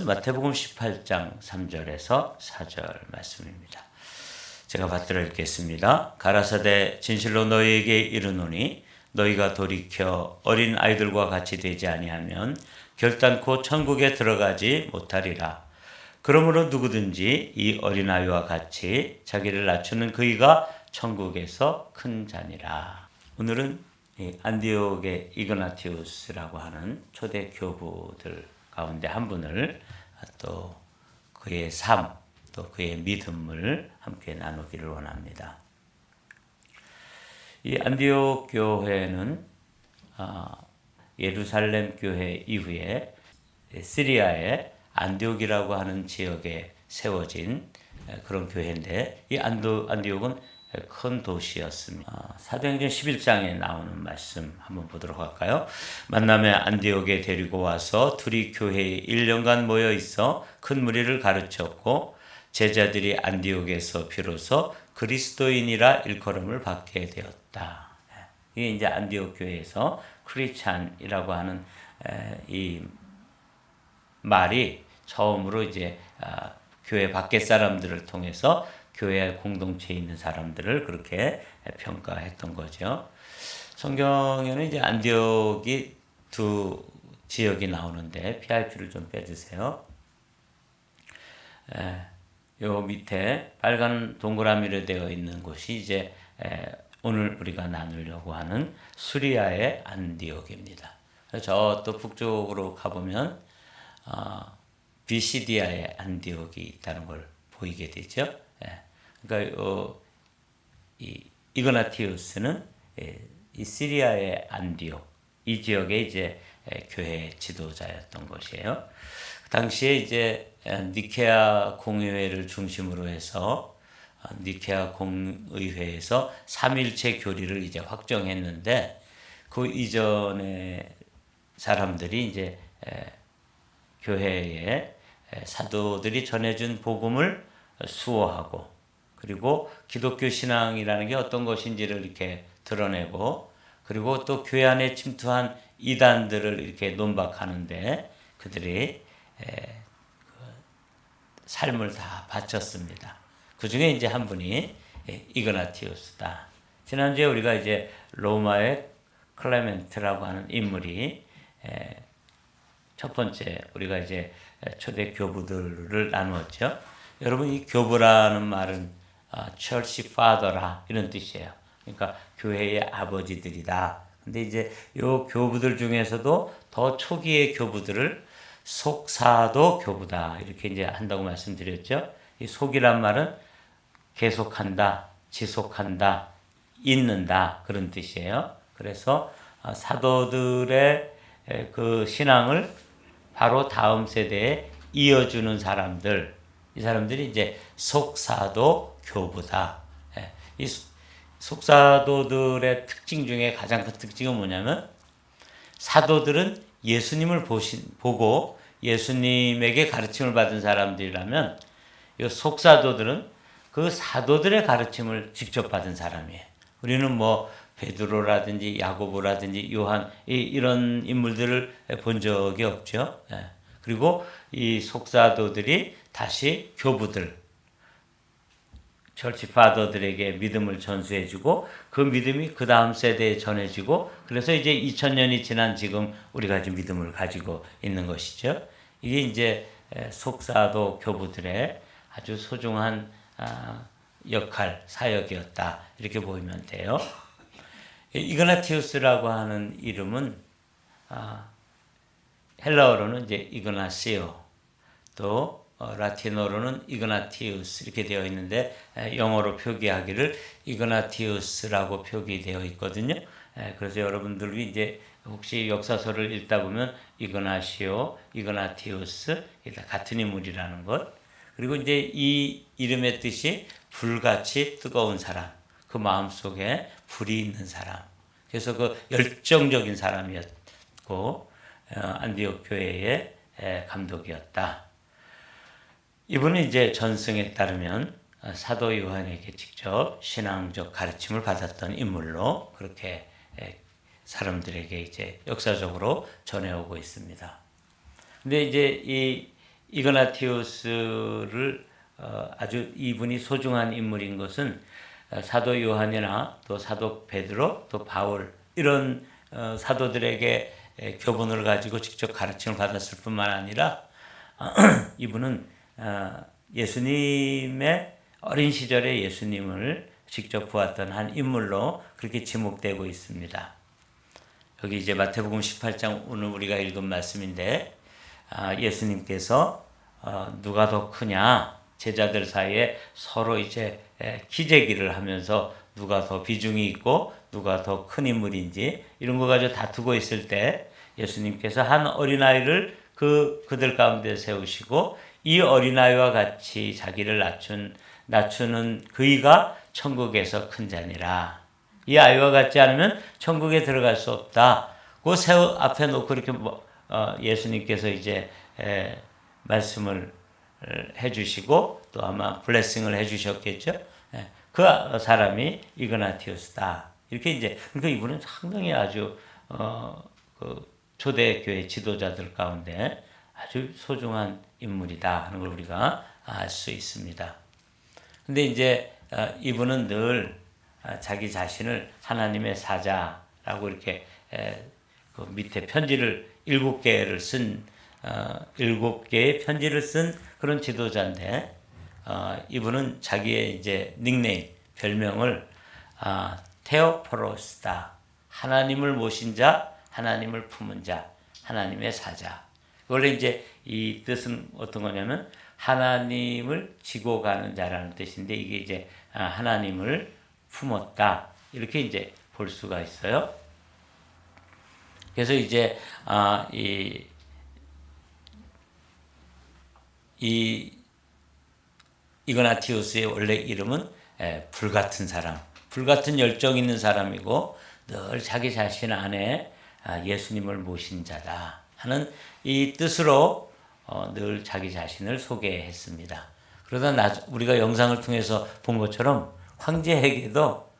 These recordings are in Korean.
마태복음 18장 3절에서 4절 말씀입니다. 제가 받들어 읽겠습니다. 가라사대 진실로 너희에게 이르노니 너희가 돌이켜 어린 아이들과 같이 되지 아니하면 결단코 천국에 들어가지 못하리라. 그러므로 누구든지 이 어린아이와 같이 자기를 낮추는 그이가 천국에서 큰 자니라. 오늘은 안디옥의 이그나티우스라고 하는 초대 교부들 가운데 한 분을 또 그의 삶, 또 그의 믿음을 함께 나누기를 원합니다. 이 안디옥 교회는 예루살렘 교회 이후에 시리아의 안디옥이라고 하는 지역에 세워진 그런 교회인데, 이 안디옥은 큰 도시였습니다. 사도행전 11장에 나오는 말씀 한번 보도록 할까요? 만남에 안디옥에 데리고 와서 둘이 교회에 1년간 모여 있어 큰 무리를 가르쳤고, 제자들이 안디옥에서 비로소 그리스도인이라 일컬음을 받게 되었다. 이게 이제 안디옥 교회에서 크리스찬이라고 하는 이 말이 처음으로 이제 교회 밖의 사람들을 통해서 교회 공동체에 있는 사람들을 그렇게 평가했던 거죠. 성경에는 이제 안디옥이 두 지역이 나오는데 PIP를 좀 빼주세요. 요 밑에 빨간 동그라미로 되어 있는 곳이 이제 오늘 우리가 나누려고 하는 수리아의 안디옥입니다. 저 또 북쪽으로 가보면 비시디아의 안디옥이 있다는 걸 보이게 되죠. 그러니까 이 이그나티우스는 이 시리아의 안디옥, 이 지역의 이제 교회 지도자였던 것이에요. 당시에 이제 니케아 공의회를 중심으로 해서 니케아 공의회에서 삼일체 교리를 이제 확정했는데, 그 이전에 사람들이 이제 교회에 사도들이 전해준 복음을 수호하고, 그리고 기독교 신앙이라는 게 어떤 것인지를 이렇게 드러내고, 그리고 또 교회 안에 침투한 이단들을 이렇게 논박하는데 그들이 삶을 다 바쳤습니다. 그 중에 이제 한 분이 이그나티우스다. 지난주에 우리가 이제 로마의 클레멘트라고 하는 인물이 첫 번째 우리가 이제 초대 교부들을 나누었죠. 여러분, 이 교부라는 말은 church father라 이런 뜻이에요. 그러니까 교회의 아버지들이다. 근데 이제 요 교부들 중에서도 더 초기의 교부들을 속사도 교부다 이렇게 이제 한다고 말씀드렸죠. 이 속이란 말은 계속한다, 지속한다, 있는다 그런 뜻이에요. 그래서 사도들의 그 신앙을 바로 다음 세대에 이어주는 사람들, 이 사람들이 이제 속사도 교부다. 이 속사도들의 특징 중에 가장 큰 특징은 뭐냐면, 사도들은 예수님을 보고 예수님에게 가르침을 받은 사람들이라면, 이 속사도들은 그 사도들의 가르침을 직접 받은 사람이에요. 우리는 뭐 베드로라든지 야고보라든지 요한 이런 인물들을 본 적이 없죠. 그리고 이 속사도들이 다시 교부들, 철치 파더들에게 믿음을 전수해주고, 그 믿음이 그 다음 세대에 전해지고, 그래서 이제 2000년이 지난 지금 우리가 지금 믿음을 가지고 있는 것이죠. 이게 이제 속사도 교부들의 아주 소중한 역할, 사역이었다 이렇게 보이면 돼요. 이그나티우스라고 하는 이름은 헬라어로는 이제 이그나시오, 또 라틴어로는 이그나티우스 이렇게 되어 있는데, 영어로 표기하기를 이그나티우스라고 표기되어 있거든요. 그래서 여러분들이 이제 혹시 역사서를 읽다 보면 이그나시오, 이그나티우스 같은 인물이라는 것. 그리고 이제 이 이름의 뜻이 불같이 뜨거운 사람, 그 마음속에 불이 있는 사람. 그래서 그 열정적인 사람이었고, 안디옥 교회의 감독이었다. 이분은 이제 전승에 따르면 사도 요한에게 직접 신앙적 가르침을 받았던 인물로 그렇게 사람들에게 이제 역사적으로 전해오고 있습니다. 근데 이제 이그나티우스를 아주 이분이 소중한 인물인 것은 사도 요한이나 또 사도 베드로 또 바울 이런 사도들에게 교본을 가지고 직접 가르침을 받았을 뿐만 아니라 이분은 예수님의 어린 시절에 예수님을 직접 보았던 한 인물로 그렇게 지목되고 있습니다. 여기 이제 마태복음 18장 오늘 우리가 읽은 말씀인데 예수님께서 누가 더 크냐 제자들 사이에 서로 이제 기재기를 하면서 누가 더 비중이 있고 누가 더 큰 인물인지 이런 거 가지고 다투고 있을 때 예수님께서 한 어린아이를 그들 가운데 세우시고 이 어린아이와 같이 자기를 낮추는 그이가 천국에서 큰 자니라. 이 아이와 같지 않으면 천국에 들어갈 수 없다. 그 새우 앞에 놓고 이렇게 예수님께서 이제 말씀을 해주시고 또 아마 블레싱을 해주셨겠죠. 그 사람이 이그나티우스다. 이렇게 이제 그러니까 이분은 상당히 아주 그 초대교회 지도자들 가운데 아주 소중한 인물이다 하는 걸 우리가 알 수 있습니다. 근데 이제 이분은 늘 자기 자신을 하나님의 사자라고 이렇게 그 밑에 편지를 7개의 편지를 쓴 그런 지도자인데 이분은 자기의 이제 닉네임 별명을 테오포로스다. 하나님을 모신 자, 하나님을 품은 자, 하나님의 사자. 원래 이제 이 뜻은 어떤 거냐면 하나님을 지고 가는 자라는 뜻인데 이게 이제 하나님을 품었다. 이렇게 이제 볼 수가 있어요. 그래서 이제 이그나티우스의 원래 이름은 불같은 사람, 불같은 열정 있는 사람이고 늘 자기 자신 안에 예수님을 모신 자다 하는 이 뜻으로 늘 자기 자신을 소개했습니다. 그러다 우리가 영상을 통해서 본 것처럼 황제에게도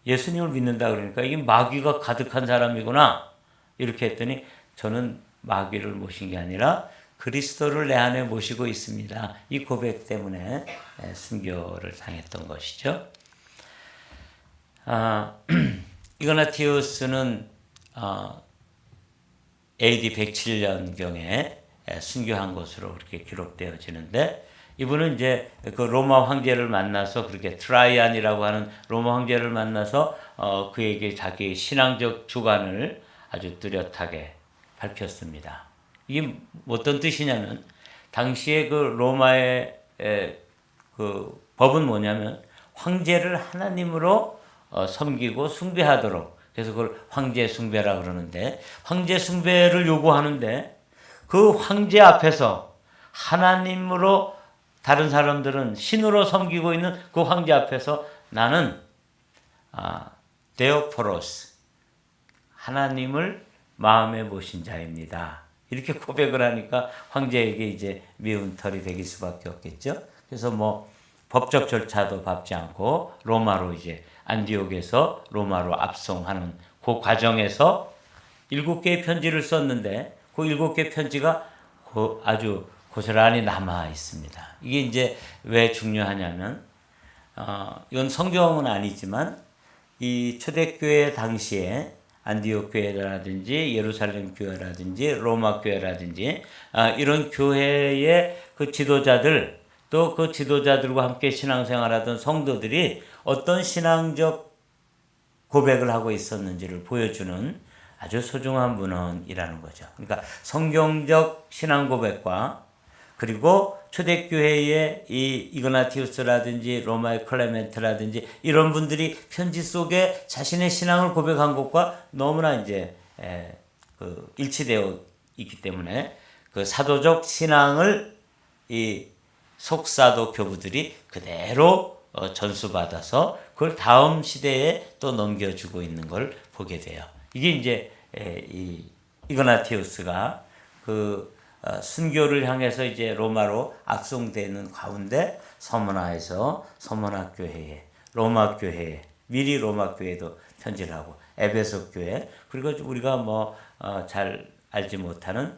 예수님을 믿는다 그러니까 이게 마귀가 가득한 사람이구나 이렇게 했더니 저는 마귀를 모신 게 아니라 그리스도를 내 안에 모시고 있습니다. 이 고백 때문에 순교를 당했던 것이죠. 이그나티우스는 AD 107년경에 순교한 것으로 그렇게 기록되어지는데 이분은 이제 그 로마 황제를 만나서 그렇게 트라이안이라고 하는 로마 황제를 만나서 그에게 자기 신앙적 주관을 아주 뚜렷하게 밝혔습니다. 이게 어떤 뜻이냐면 당시에 그 로마의 그 법은 뭐냐면 황제를 하나님으로 섬기고 숭배하도록 그래서 그걸 황제 숭배라 그러는데 황제 숭배를 요구하는데 그 황제 앞에서 하나님으로 다른 사람들은 신으로 섬기고 있는 그 황제 앞에서 나는 데오포로스 하나님을 마음에 모신 자입니다. 이렇게 고백을 하니까 황제에게 이제 미운 털이 베길 수밖에 없겠죠. 그래서 뭐 법적 절차도 밟지 않고 로마로 이제 안디옥에서 로마로 압송하는 그 과정에서 7개의 편지를 썼는데 그 7개의 편지가 아주 고스란히 남아 있습니다. 이게 이제 왜 중요하냐면 이건 성경은 아니지만 이 초대교회 당시에 안디옥 교회라든지 예루살렘 교회라든지 로마 교회라든지 이런 교회의 그 지도자들 또 그 지도자들과 함께 신앙생활하던 성도들이 어떤 신앙적 고백을 하고 있었는지를 보여주는 아주 소중한 문헌이라는 거죠. 그러니까 성경적 신앙 고백과 그리고 초대교회의 이 이그나티우스라든지 로마의 클레멘트라든지 이런 분들이 편지 속에 자신의 신앙을 고백한 것과 너무나 이제 일치되어 있기 때문에 그 사도적 신앙을 이 속사도 교부들이 그대로 전수받아서 그걸 다음 시대에 또 넘겨주고 있는 걸 보게 돼요. 이게 이제 이그나티우스가 그 순교를 향해서 이제 로마로 압송되는 가운데 서머나에서 서머나 교회에 로마 교회에 미리 로마 교회도 편지를 하고 에베소 교회 그리고 우리가 뭐 잘 알지 못하는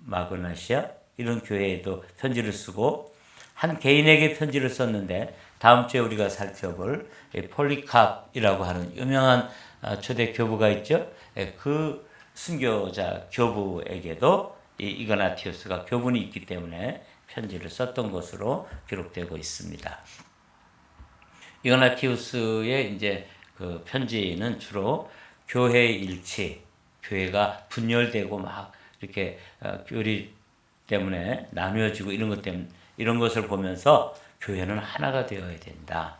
마그나시아 이런 교회에도 편지를 쓰고 한 개인에게 편지를 썼는데 다음 주에 우리가 살펴볼 폴리캅이라고 하는 유명한 초대 교부가 있죠. 그 순교자 교부에게도 이 이그나티우스가 교분이 있기 때문에 편지를 썼던 것으로 기록되고 있습니다. 이그나티우스의 이제 그 편지는 주로 교회 일치, 교회가 분열되고 막 이렇게 교리 때문에 나누어지고 이런 것 때문에 이런 것을 보면서 교회는 하나가 되어야 된다.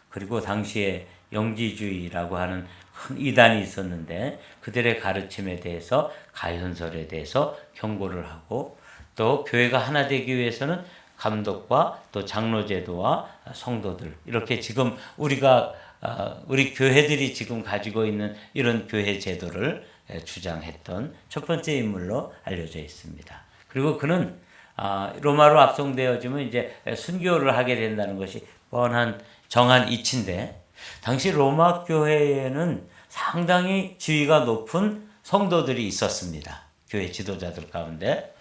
그리고 당시에 영지주의라고 하는 큰 이단이 있었는데 그들의 가르침에 대해서 가현설에 대해서 경고를 하고 또 교회가 하나 되기 위해서는 감독과 또 장로제도와 성도들 이렇게 지금 우리가 우리 교회들이 지금 가지고 있는 이런 교회 제도를 주장했던 첫 번째 인물로 알려져 있습니다. 그리고 그는 로마로 압송되어지면 이제 순교를 하게 된다는 것이 뻔한 정한 이치인데 당시 로마 교회에는 상당히 지위가 높은 성도들이 있었습니다. 교회 지도자들 가운데.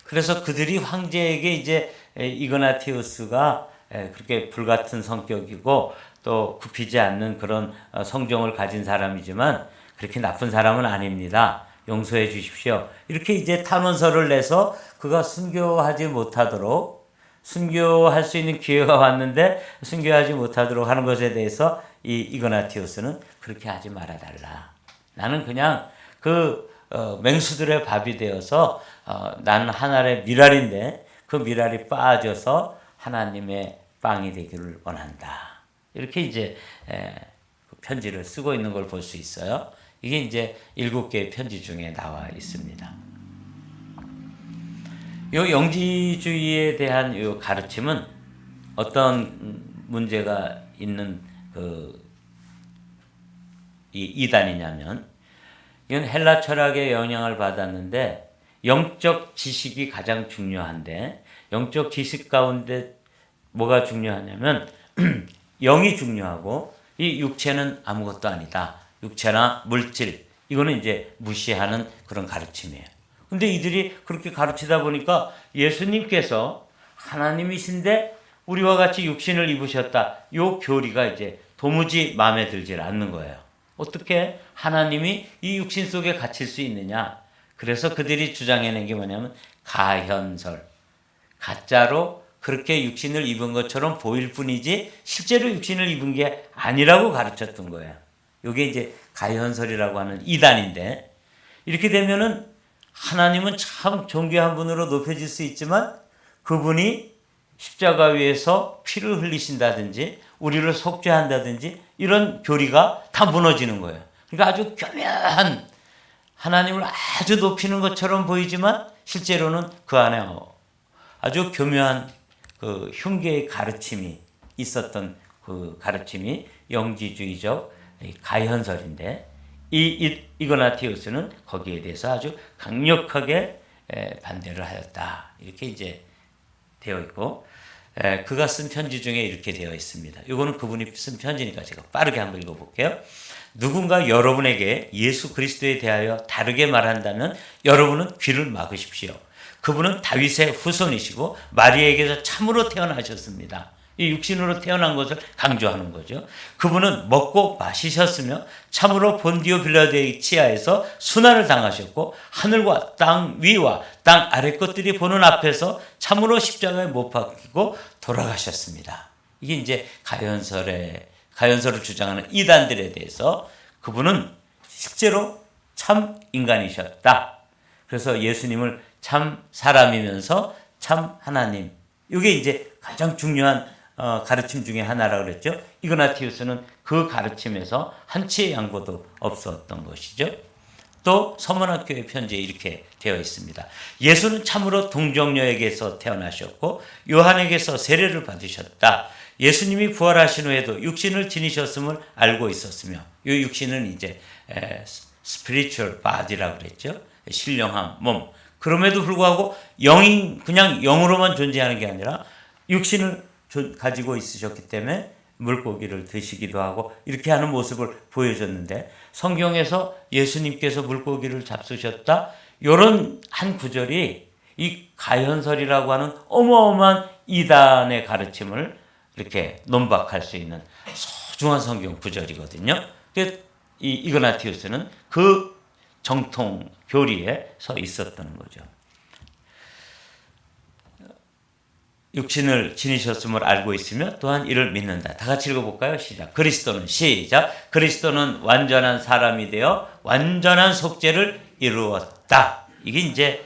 그래서 그들이 황제에게 이제 이그나티우스가 그렇게 불같은 성격이고 또 굽히지 않는 그런 성정을 가진 사람이지만 그렇게 나쁜 사람은 아닙니다. 용서해 주십시오. 이렇게 이제 탄원서를 내서 그가 순교하지 못하도록 순교할 수 있는 기회가 왔는데 순교하지 못하도록 하는 것에 대해서 이 이그나티우스는 그렇게 하지 말아달라. 나는 그냥 그 맹수들의 밥이 되어서 나는 하나의 미랄인데 그 미랄이 빠져서 하나님의 빵이 되기를 원한다. 이렇게 이제 편지를 쓰고 있는 걸 볼 수 있어요. 이게 이제 7개의 편지 중에 나와 있습니다. 이 영지주의에 대한 이 가르침은 어떤 문제가 있는 이 이단이냐면 이건 헬라 철학의 영향을 받았는데 영적 지식이 가장 중요한데 영적 지식 가운데 뭐가 중요하냐면 영이 중요하고 이 육체는 아무것도 아니다. 육체나 물질 이거는 이제 무시하는 그런 가르침이에요. 근데 이들이 그렇게 가르치다 보니까 예수님께서 하나님이신데 우리와 같이 육신을 입으셨다. 요 교리가 이제 도무지 마음에 들질 않는 거예요. 어떻게 하나님이 이 육신 속에 갇힐 수 있느냐. 그래서 그들이 주장해낸 게 뭐냐면 가현설. 가짜로 그렇게 육신을 입은 것처럼 보일 뿐이지 실제로 육신을 입은 게 아니라고 가르쳤던 거예요. 이게 이제 가현설이라고 하는 이단인데 이렇게 되면은 하나님은 참 존귀한 분으로 높여질 수 있지만 그분이 십자가 위에서 피를 흘리신다든지 우리를 속죄한다든지 이런 교리가 다 무너지는 거예요. 그러니까 아주 교묘한 하나님을 아주 높이는 것처럼 보이지만 실제로는 그 안에 아주 교묘한 그 흉계의 가르침이 있었던 그 가르침이 영지주의적 가현설인데 이그나티우스는 거기에 대해서 아주 강력하게 반대를 하였다. 이렇게 이제 되어 있고 그가 쓴 편지 중에 이렇게 되어 있습니다. 이거는 그분이 쓴 편지니까 제가 빠르게 한번 읽어볼게요. 누군가 여러분에게 예수 그리스도에 대하여 다르게 말한다면 여러분은 귀를 막으십시오. 그분은 다윗의 후손이시고 마리아에게서 참으로 태어나셨습니다. 이 육신으로 태어난 것을 강조하는 거죠. 그분은 먹고 마시셨으며 참으로 본디오 빌라도의 치하에서 순환을 당하셨고 하늘과 땅 위와 땅 아래 것들이 보는 앞에서 참으로 십자가에 못 박히고 돌아가셨습니다. 이게 이제 가현설을 주장하는 이단들에 대해서 그분은 실제로 참 인간이셨다. 그래서 예수님을 참 사람이면서 참 하나님. 이게 이제 가장 중요한 가르침 중에 하나라고 그랬죠. 이그나티우스는 그 가르침에서 한치의 양보도 없었던 것이죠. 또 서문학교의 편지에 이렇게 되어 있습니다. 예수는 참으로 동정녀에게서 태어나셨고 요한에게서 세례를 받으셨다. 예수님이 부활하신 후에도 육신을 지니셨음을 알고 있었으며 이 육신은 이제 spiritual body라고 그랬죠. 신령한 몸. 그럼에도 불구하고 영이 그냥 영으로만 존재하는 게 아니라 육신을 가지고 있으셨기 때문에 물고기를 드시기도 하고 이렇게 하는 모습을 보여줬는데 성경에서 예수님께서 물고기를 잡수셨다 이런 한 구절이 이 가현설이라고 하는 어마어마한 이단의 가르침을 이렇게 논박할 수 있는 소중한 성경 구절이거든요. 이 이그나티우스는 그 정통 교리에 서 있었던 거죠. 육신을 지니셨음을 알고 있으며 또한 이를 믿는다. 다 같이 읽어볼까요? 시작. 그리스도는 시작. 그리스도는 완전한 사람이 되어 완전한 속죄를 이루었다. 이게 이제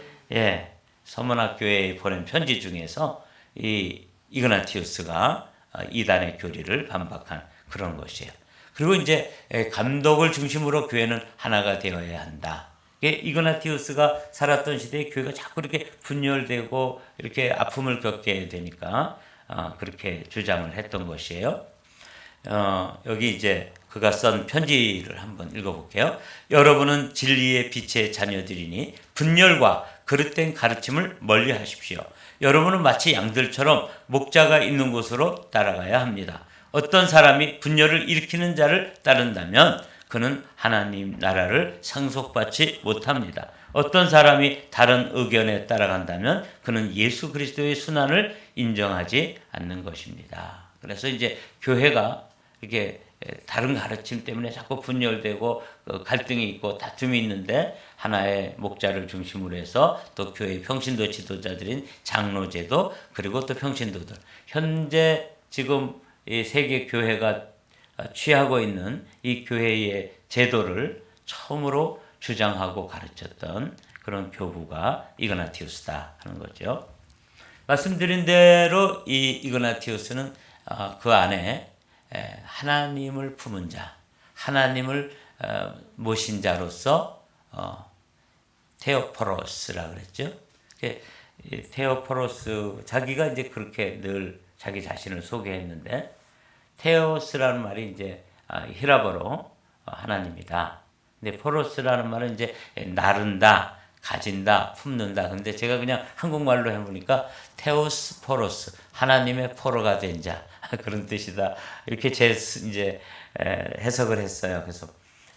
서문학교에 보낸 편지 중에서 이 이그나티우스가 이단의 교리를 반박한 그런 것이에요. 그리고 이제 감독을 중심으로 교회는 하나가 되어야 한다. 이그나티우스가 살았던 시대에 교회가 자꾸 이렇게 분열되고 이렇게 아픔을 겪게 되니까 그렇게 주장을 했던 것이에요. 여기 이제 그가 쓴 편지를 한번 읽어볼게요. 여러분은 진리의 빛의 자녀들이니 분열과 그릇된 가르침을 멀리 하십시오. 여러분은 마치 양들처럼 목자가 있는 곳으로 따라가야 합니다. 어떤 사람이 분열을 일으키는 자를 따른다면 그는 하나님 나라를 상속받지 못합니다. 어떤 사람이 다른 의견에 따라간다면 그는 예수 그리스도의 순환을 인정하지 않는 것입니다. 그래서 이제 교회가 이렇게 다른 가르침 때문에 자꾸 분열되고 갈등이 있고 다툼이 있는데 하나의 목자를 중심으로 해서 또 교회의 평신도 지도자들인 장로제도 그리고 또 평신도들 현재 지금 이 세계 교회가 취하고 있는 이 교회의 제도를 처음으로 주장하고 가르쳤던 그런 교부가 이그나티우스다 하는 거죠. 말씀드린 대로 이 이그나티우스는 그 안에 하나님을 품은 자, 하나님을 모신 자로서 테오포로스라 그랬죠. 테오포로스 자기가 이제 그렇게 늘 자기 자신을 소개했는데 테오스라는 말이 이제 히라보로 하나님이다. 근데 포로스라는 말은 이제 나른다, 가진다, 품는다. 근데 제가 그냥 한국말로 해보니까 테오스 포로스, 하나님의 포로가 된 자 그런 뜻이다. 이렇게 이제 해석을 했어요. 그래서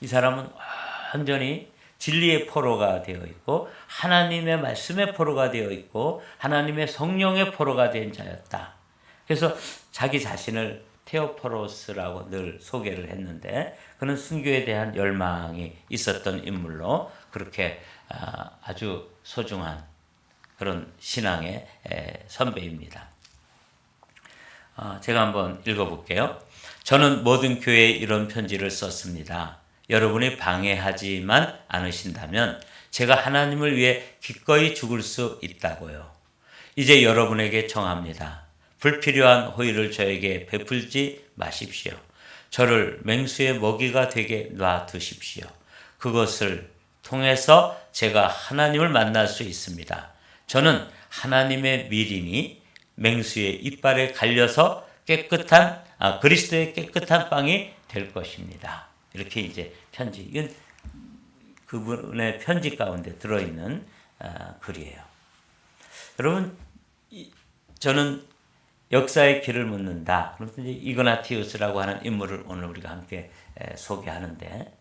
이 사람은 완전히 진리의 포로가 되어 있고 하나님의 말씀의 포로가 되어 있고 하나님의 성령의 포로가 된 자였다. 그래서 자기 자신을 테오포로스라고 늘 소개를 했는데 그는 순교에 대한 열망이 있었던 인물로 그렇게 아주 소중한 그런 신앙의 선배입니다. 제가 한번 읽어볼게요. 저는 모든 교회에 이런 편지를 썼습니다. 여러분이 방해하지만 않으신다면 제가 하나님을 위해 기꺼이 죽을 수 있다고요. 이제 여러분에게 청합니다. 불필요한 호의를 저에게 베풀지 마십시오. 저를 맹수의 먹이가 되게 놔두십시오. 그것을 통해서 제가 하나님을 만날 수 있습니다. 저는 하나님의 미림이 맹수의 이빨에 갈려서 그리스도의 깨끗한 빵이 될 것입니다. 이렇게 이제 편지, 이건 그분의 편지 가운데 들어있는 글이에요. 여러분, 저는 역사의 길을 묻는다. 그래서 이제 이그나티우스라고 하는 인물을 오늘 우리가 함께 소개하는데,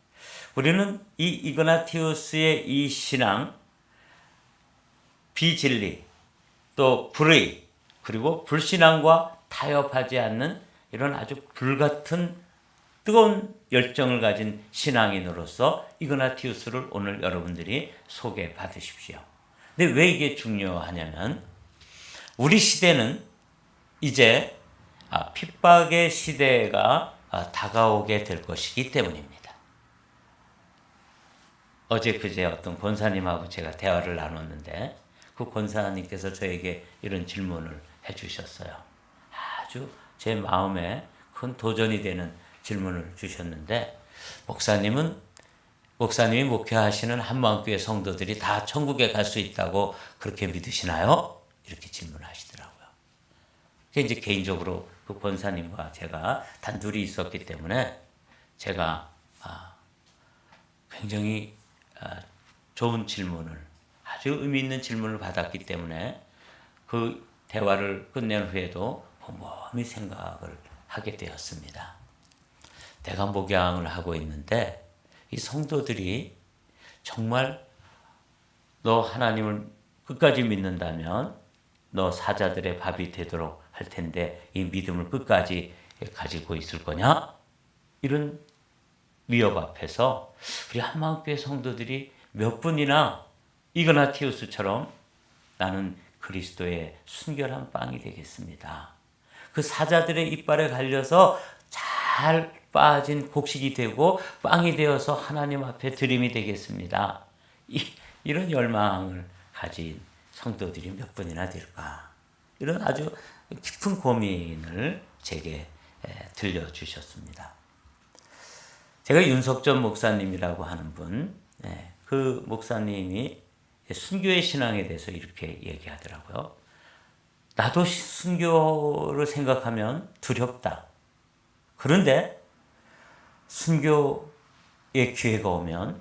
우리는 이 이그나티우스의 이 신앙, 비진리, 또 불의, 그리고 불신앙과 타협하지 않는 이런 아주 불같은 뜨거운 열정을 가진 신앙인으로서 이그나티우스를 오늘 여러분들이 소개받으십시오. 근데 왜 이게 중요하냐면 우리 시대는 이제 핍박의 시대가 다가오게 될 것이기 때문입니다. 어제 그제 어떤 권사님하고 제가 대화를 나눴는데 그 권사님께서 저에게 이런 질문을 해주셨어요. 아주 제 마음에 큰 도전이 되는 질문을 주셨는데 목사님이 목회하시는 한마음교회 성도들이 다 천국에 갈 수 있다고 그렇게 믿으시나요? 이렇게 질문하시더라고요. 이제 개인적으로 그 권사님과 제가 단둘이 있었기 때문에 제가 굉장히 좋은 질문을 아주 의미 있는 질문을 받았기 때문에 그 대화를 끝낸 후에도 곰곰이 생각을 하게 되었습니다. 내가 목양을 하고 있는데 이 성도들이 정말 너 하나님을 끝까지 믿는다면 너 사자들의 밥이 되도록 할 텐데 이 믿음을 끝까지 가지고 있을 거냐? 이런 위협 앞에서 우리 한마음교회 성도들이 몇 분이나 이그나티우스처럼 나는 그리스도의 순결한 빵이 되겠습니다. 그 사자들의 이빨에 갈려서 잘 빠진 곡식이 되고 빵이 되어서 하나님 앞에 드림이 되겠습니다. 이런 열망을 가진 성도들이 몇 분이나 될까? 이런 아주 깊은 고민을 제게 들려주셨습니다. 제가 윤석전 목사님이라고 하는 분, 그 목사님이 순교의 신앙에 대해서 이렇게 얘기하더라고요. 나도 순교를 생각하면 두렵다. 그런데 순교의 기회가 오면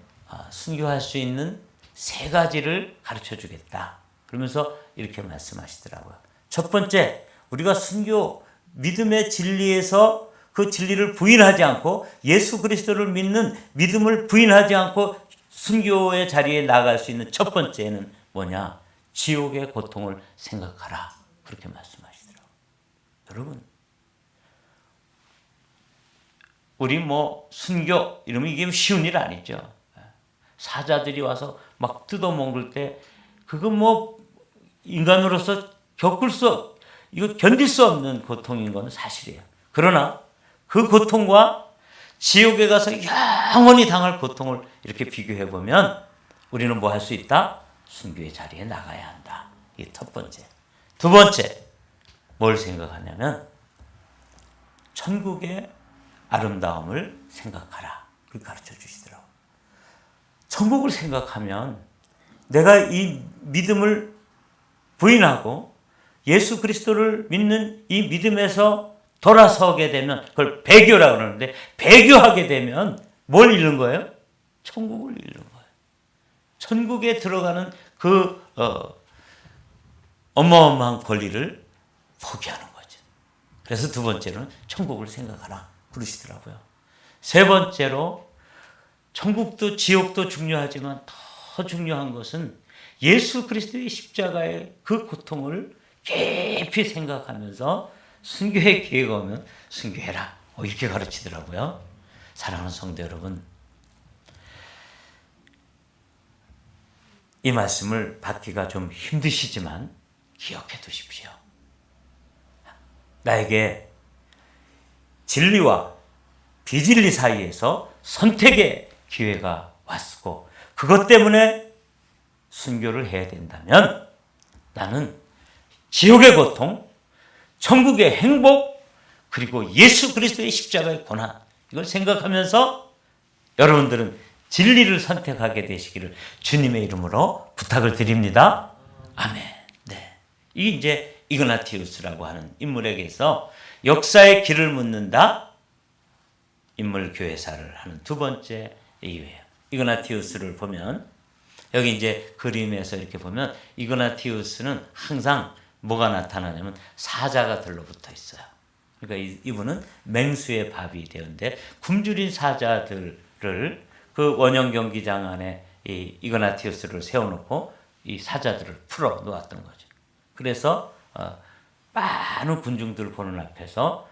순교할 수 있는 3가지를 가르쳐 주겠다. 그러면서 이렇게 말씀하시더라고요. 첫 번째, 우리가 순교, 믿음의 진리에서 그 진리를 부인하지 않고 예수 그리스도를 믿는 믿음을 부인하지 않고 순교의 자리에 나갈 수 있는 첫 번째는 뭐냐? 지옥의 고통을 생각하라. 그렇게 말씀하시더라고요. 여러분, 우리 순교 이러면 이게 쉬운 일 아니죠. 사자들이 와서 막 뜯어먹을 때 그거 인간으로서 이거 견딜 수 없는 고통인 건 사실이에요. 그러나 그 고통과 지옥에 가서 영원히 당할 고통을 이렇게 비교해 보면 우리는 뭐 할 수 있다? 순교의 자리에 나가야 한다. 이게 첫 번째. 두 번째, 뭘 생각하냐면 천국의 아름다움을 생각하라. 그렇게 가르쳐 주시더라고요. 천국을 생각하면 내가 이 믿음을 부인하고 예수 그리스도를 믿는 이 믿음에서 돌아서게 되면 그걸 배교라고 그러는데 배교하게 되면 뭘 잃는 거예요? 천국을 잃는 거예요. 천국에 들어가는 그 어마어마한 권리를 포기하는 거죠. 그래서 두 번째로는 천국을 생각하라 그러시더라고요. 세 번째로 천국도 지옥도 중요하지만 더 중요한 것은 예수 그리스도의 십자가의 그 고통을 깊이 생각하면서 순교의 기회가 오면 순교해라. 이렇게 가르치더라고요. 사랑하는 성도 여러분, 이 말씀을 받기가 좀 힘드시지만 기억해 두십시오. 나에게 진리와 비진리 사이에서 선택의 기회가 왔고 그것 때문에 순교를 해야 된다면 나는 지옥의 고통, 천국의 행복, 그리고 예수 그리스도의 십자가의 고난, 이걸 생각하면서 여러분들은 진리를 선택하게 되시기를 주님의 이름으로 부탁을 드립니다. 아멘. 네. 이게 이제 이그나티우스라고 하는 인물에게서 역사의 길을 묻는다. 인물 교회사를 하는 두 번째 이유예요. 이그나티우스를 보면 여기 이제 그림에서 이렇게 보면 이그나티우스는 항상 뭐가 나타나냐면 사자가 들러붙어 있어요. 그러니까 이분은 맹수의 밥이 되었는데 굶주린 사자들을 그 원형 경기장 안에 이그나티우스를 세워놓고 이 사자들을 풀어 놓았던 거죠. 그래서 많은 군중들 보는 앞에서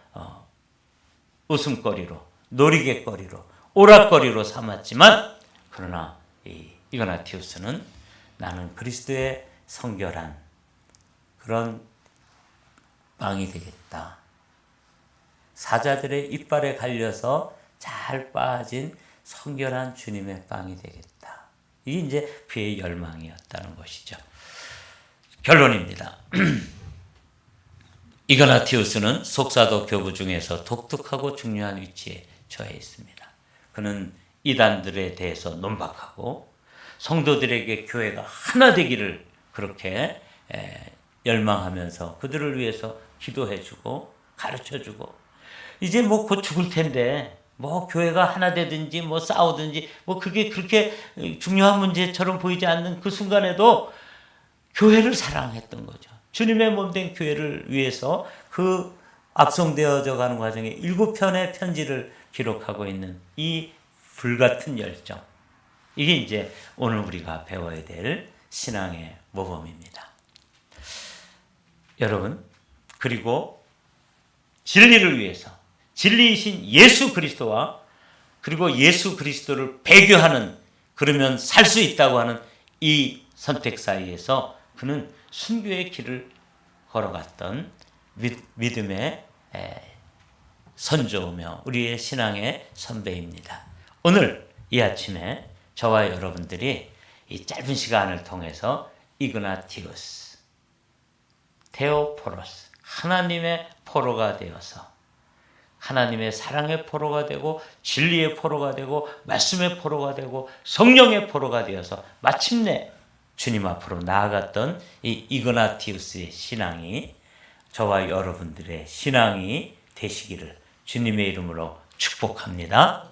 웃음거리로, 놀이개거리로, 오락거리로 삼았지만 그러나 이그나티우스는 나는 그리스도의 성결한 그런 빵이 되겠다. 사자들의 이빨에 갈려서 잘 빠진 성결한 주님의 빵이 되겠다. 이게 이제 그의 열망이었다는 것이죠. 결론입니다. 이그나티우스는 속사도 교부 중에서 독특하고 중요한 위치에 처해 있습니다. 그는 이단들에 대해서 논박하고 성도들에게 교회가 하나 되기를 그렇게 열망하면서 그들을 위해서 기도해주고 가르쳐주고 이제 곧 죽을 텐데 교회가 하나 되든지 싸우든지 그게 그렇게 중요한 문제처럼 보이지 않는 그 순간에도 교회를 사랑했던 거죠. 주님의 몸된 교회를 위해서 그 압송되어져 가는 과정에 7편의 편지를 기록하고 있는 이 불같은 열정. 이게 이제 오늘 우리가 배워야 될 신앙의 모범입니다. 여러분, 그리고 진리를 위해서 진리이신 예수 그리스도와 그리고 예수 그리스도를 배교하는, 그러면 살 수 있다고 하는 이 선택 사이에서 그는 순교의 길을 걸어갔던 믿음의 선조며 우리의 신앙의 선배입니다. 오늘 이 아침에 저와 여러분들이 이 짧은 시간을 통해서 이그나티우스, 테오포로스, 하나님의 포로가 되어서 하나님의 사랑의 포로가 되고 진리의 포로가 되고 말씀의 포로가 되고 성령의 포로가 되어서 마침내 주님 앞으로 나아갔던 이 이그나티우스의 신앙이 저와 여러분들의 신앙이 되시기를 주님의 이름으로 축복합니다.